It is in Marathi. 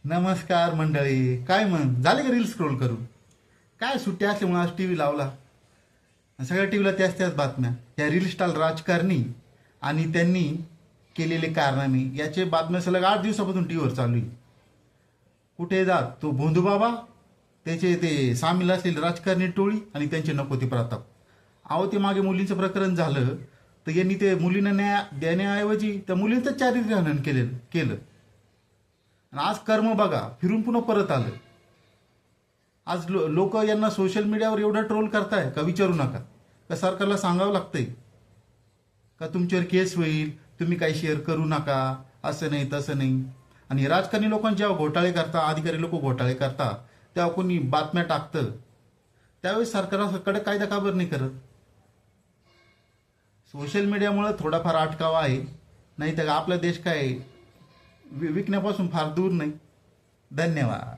नमस्कार मंडळी. काय मग झाले का रील स्क्रोल करून? काय सुट्टी असल्यामुळे आज टी व्ही लावला आणि सगळ्या टी व्हीला त्याच त्याच बातम्या. या रील स्टार राजकारणी आणि त्यांनी केलेले कारनामे याचे बातम्या सलग 8 दिवसापासून टी व्हीवर चालू आहे. कुठे जात तो भोंदूबाबा, त्याचे ते सामील असलेली राजकारणी टोळी आणि त्यांचे नको ते प्रताप. अहो, ते मागे मुलींचं प्रकरण झालं तर यांनी ते मुलींना न्याय देण्याऐवजी त्या मुलींचं चारित्र्यहनन केलं. आणि आज कर्म बघा, फिरून पुन्हा परत आलं. आज लोक यांना सोशल मीडियावर एवढं ट्रोल करताय का विचारू नका. का सरकारला सांगावं लागतंय का तुमच्यावर केस होईल, तुम्ही काही शेअर करू नका, असं नाही तसं नाही. आणि राजकारणी लोकांचे जेव्हा घोटाळे करता, अधिकारी लोक घोटाळे करता, तेव्हा कोणी बातम्या टाकतं, त्यावेळेस सरकार कडे कायदा का बरं नाही करत? सोशल मीडियामुळे थोडाफार अटकावा आहे, नाही तर आपला देश काय विकण्यापासून फार दूर नाही. धन्यवाद.